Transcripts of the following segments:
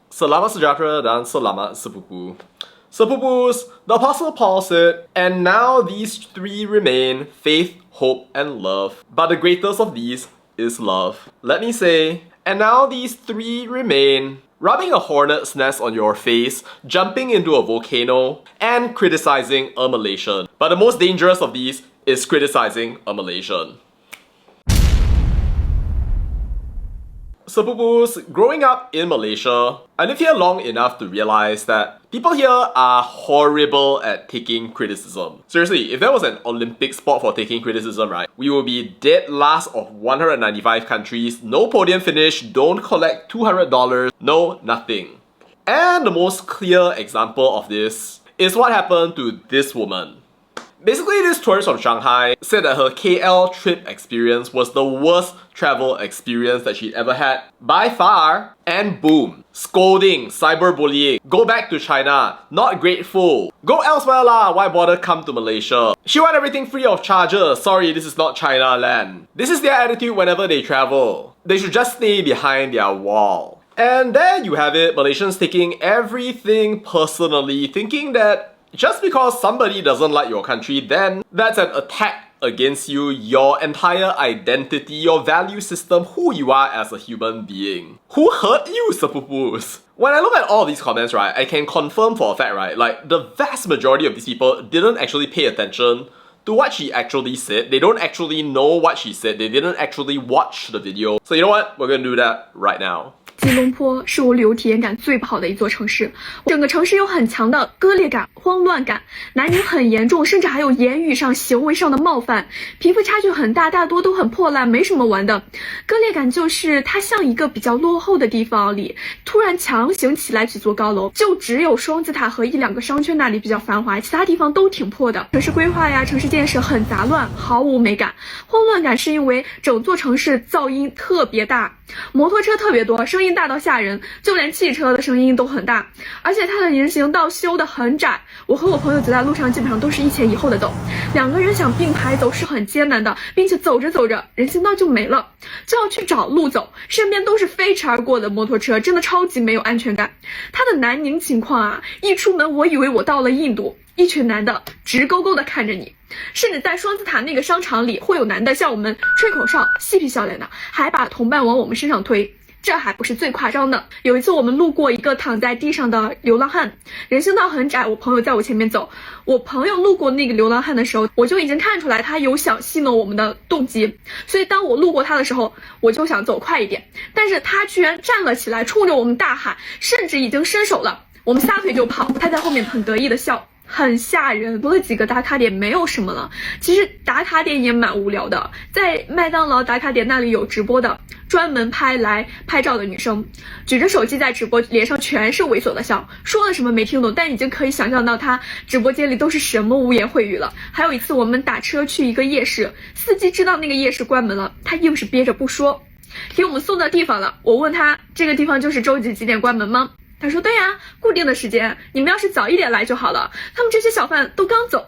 Selamat sejahtera dan selamat sepupu. Sepupus, the Apostle Paul said, and now these three remain, faith, hope, and love. But the greatest of these is love. Let me say, and now these three remain, rubbing a hornet's nest on your face, jumping into a volcano, and criticizing a Malaysian. But the most dangerous of these is criticizing a Malaysian. Sepupus, growing up in Malaysia, I lived here long enough to realize that people here are horrible at taking criticism. Seriously, if there was an Olympic sport for taking criticism, right, we would be dead last of 195 countries, no podium finish, don't collect $200, no nothing. And the most clear example of this is what happened to this woman. Basically, this tourist from Shanghai said that her KL trip experience was the worst travel experience that she'd ever had by far, and boom, scolding, cyberbullying, go back to China, not grateful, go elsewhere lah, why bother come to Malaysia? She want everything free of charges, sorry, this is not China land. This is their attitude whenever they travel. They should just stay behind their wall. And there you have it, Malaysians taking everything personally, thinking that just because somebody doesn't like your country, then that's an attack against you, your entire identity, your value system, who you are as a human being. Who hurt you, Sepupus? When I look at all these comments, right, I can confirm for a fact, right, like the vast majority of these people didn't actually pay attention to what she actually said. They don't actually know what she said. They didn't actually watch the video. So you know what? We're gonna do that right now. 吉隆坡是我旅游体验感最不好的一座城市，整个城市有很强的割裂感、慌乱感，南宁很严重，甚至还有言语上、行为上的冒犯，贫富差距很大，大多都很破烂，没什么玩的。割裂感就是它像一个比较落后的地方里，突然强行起来几座高楼，就只有双子塔和一两个商圈那里比较繁华，其他地方都挺破的。城市规划呀、城市建设很杂乱，毫无美感。慌乱感是因为整座城市噪音特别大，摩托车特别多，声音大到吓人，就连汽车的声音都很大，而且它的人行道修得很窄，我和我朋友走在路上基本上都是一前一后的走，两个人想并排走是很艰难的，并且走着走着人行道就没了，就要去找路走，身边都是飞驰而过的摩托车，真的超级没有安全感。它的南宁情况啊，一出门我以为我到了印度，一群男的直勾勾的看着你，甚至在双子塔那个商场里会有男的向我们吹口哨，嬉皮笑脸的，还把同伴往我们身上推。这还不是最夸张的，有一次我们路过一个躺在地上的流浪汉，人行道很窄，我朋友在我前面走，我朋友路过那个流浪汉的时候，我就已经看出来他有想戏弄我们的动机，所以当我路过他的时候，我就想走快一点，但是他居然站了起来，冲着我们大喊，甚至已经伸手了，我们撒腿就跑，他在后面很得意的笑。很吓人，除了几个打卡点没有什么了。其实打卡点也蛮无聊的，在麦当劳打卡点那里有直播的，专门来拍照的女生，举着手机在直播，脸上全是猥琐的笑，说了什么没听懂，但已经可以想象到她直播间里都是什么污言秽语了。还有一次我们打车去一个夜市，司机知道那个夜市关门了，他硬是憋着不说，给我们送到地方了。我问他这个地方就是周几几点关门吗？他说对呀，固定的时间，你们要是早一点来就好了，他们这些小贩都刚走。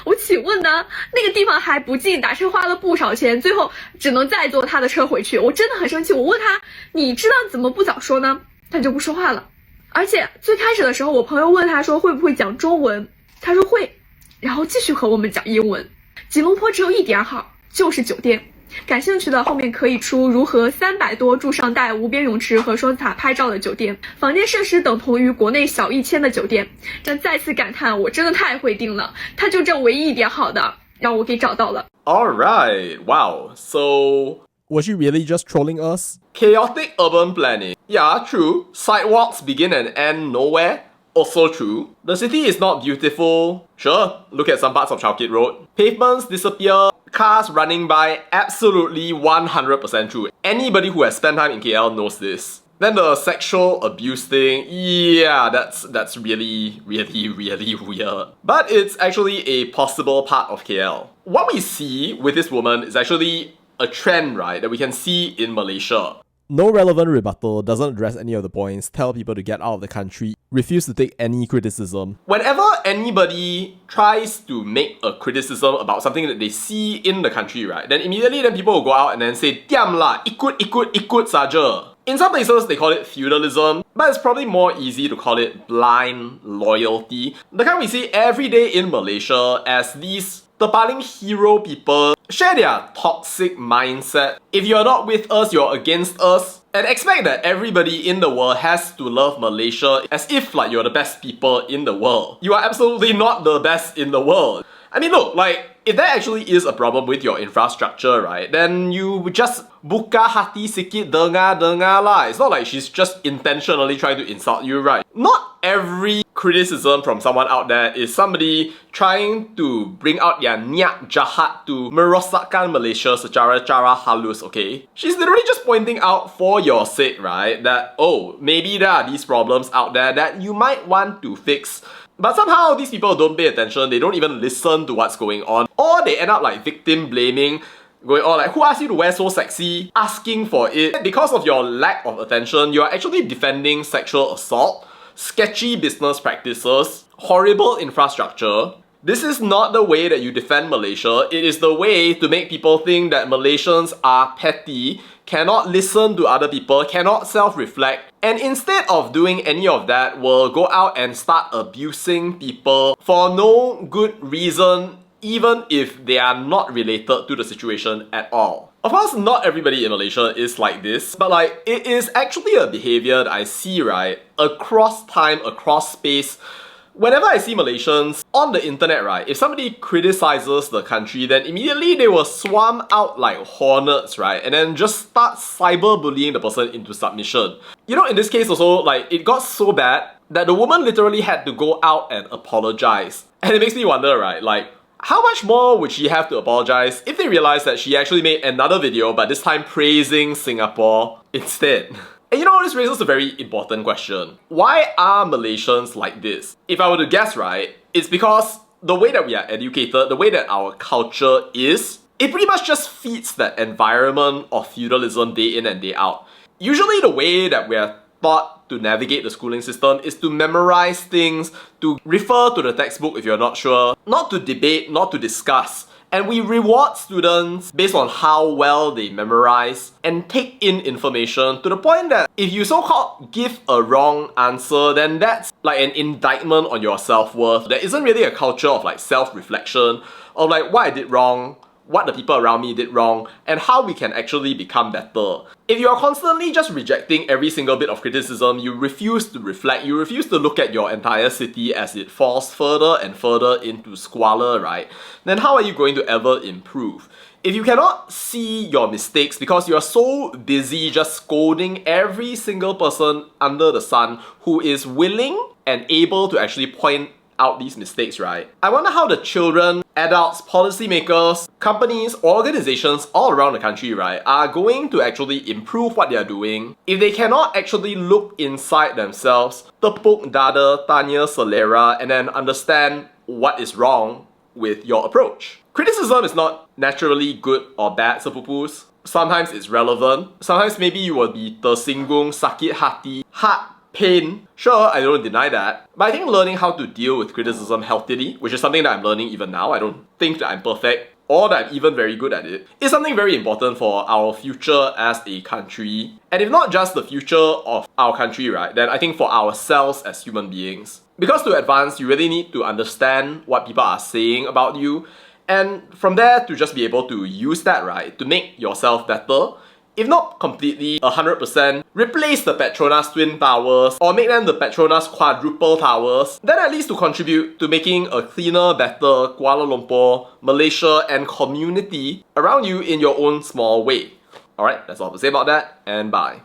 我请问呢，那个地方还不近，打车花了不少钱，最后只能再坐他的车回去。我真的很生气，我问他你知道怎么不早说呢？他就不说话了。而且最开始的时候，我朋友问他说会不会讲中文，他说会，然后继续和我们讲英文。吉隆坡只有一点好，就是酒店。感兴趣的后面可以出如何300多住上带无边泳池和双子塔拍照的酒店，房间设施等同于国内小1000的酒店。这再次感叹，我真的太会订了，它就这唯一一点好的，让我给找到了。Alright, wow, so was she really just trolling us? Chaotic urban planning. Yeah, true. Sidewalks begin and end nowhere. Also true. The city is not beautiful. Sure, look at some parts of Chowkit Road. Pavements disappear. Cars running by, absolutely 100% true. Anybody who has spent time in KL knows this. Then the sexual abuse thing, yeah, that's really weird. But it's actually a possible part of KL. What we see with this woman is actually a trend, right, that we can see in Malaysia. No relevant rebuttal, doesn't address any of the points, tell people to get out of the country. refuse to take any criticism. Whenever anybody tries to make a criticism about something that they see in the country, right, then immediately people will go out and then say, "Diam lah, ikut saja." In some places, they call it feudalism, but it's probably more easy to call it blind loyalty. The kind we see every day in Malaysia as these terpaling hero people share their toxic mindset. If you're not with us, you're against us. And expect that everybody in the world has to love Malaysia as if like you're the best people in the world. You are absolutely not the best in the world. I mean, look, like, if there actually is a problem with your infrastructure, right, then you just buka hati sikit, dengar lah. It's not like she's just intentionally trying to insult you, right? Not every criticism from someone out there is somebody trying to bring out their niat jahat to merosakkan Malaysia secara cara halus, okay? She's literally just pointing out for your sake, right, that, oh, maybe there are these problems out there that you might want to fix. But somehow these people don't pay attention, they don't even listen to what's going on, or they end up like victim blaming, going on like, who asked you to wear so sexy? Asking for it. Because of your lack of attention, you are actually defending sexual assault, sketchy business practices, horrible infrastructure. This is not the way that you defend Malaysia. It is the way to make people think that Malaysians are petty, cannot listen to other people, cannot self-reflect, and instead of doing any of that, will go out and start abusing people for no good reason, even if they are not related to the situation at all. Of course, not everybody in Malaysia is like this, but like, it is actually a behavior that I see, right, across time, across space. Whenever I see Malaysians on the internet, right, if somebody criticizes the country, then immediately they will swarm out like hornets, right, and then just start cyberbullying the person into submission. You know, in this case also, like, it got so bad that the woman literally had to go out and apologize. And it makes me wonder, right, like, how much more would she have to apologize if they realized that she actually made another video, but this time praising Singapore instead? And you know, this raises a very important question. Why are Malaysians like this? If I were to guess, right, it's because the way that we are educated, the way that our culture is, it pretty much just feeds that environment of feudalism day in and day out. Usually the way that we are taught to navigate the schooling system is to memorize things, to refer to the textbook if you're not sure, not to debate, not to discuss. And we reward students based on how well they memorize and take in information to the point that if you so-called give a wrong answer, then that's like an indictment on your self-worth. There isn't really a culture of like self-reflection, of like what I did wrong, what the people around me did wrong, and how we can actually become better. If you are constantly just rejecting every single bit of criticism, you refuse to reflect, you refuse to look at your entire city as it falls further and further into squalor, right? Then how are you going to ever improve? If you cannot see your mistakes because you are so busy just scolding every single person under the sun who is willing and able to actually point out these mistakes, right? I wonder how the children, adults, policymakers, companies, organizations all around the country, right, are going to actually improve what they are doing if they cannot actually look inside themselves, tepuk dada, tanya selera, and then understand what is wrong with your approach. Criticism is not naturally good or bad, sepupus. Sometimes it's relevant. Sometimes maybe you will be tersinggung, sakit hati, heart pain. Sure, I don't deny that. But I think learning how to deal with criticism healthily, which is something that I'm learning even now, I don't think that I'm perfect or that I'm even very good at it, is something very important for our future as a country. And if not just the future of our country, right, then I think for ourselves as human beings. Because to advance, you really need to understand what people are saying about you, and from there to just be able to use that, right, to make yourself better. If not completely 100%, replace the Petronas Twin Towers or make them the Petronas Quadruple Towers, then at least to contribute to making a cleaner, better Kuala Lumpur, Malaysia and community around you in your own small way. Alright, that's all to say about that, and bye.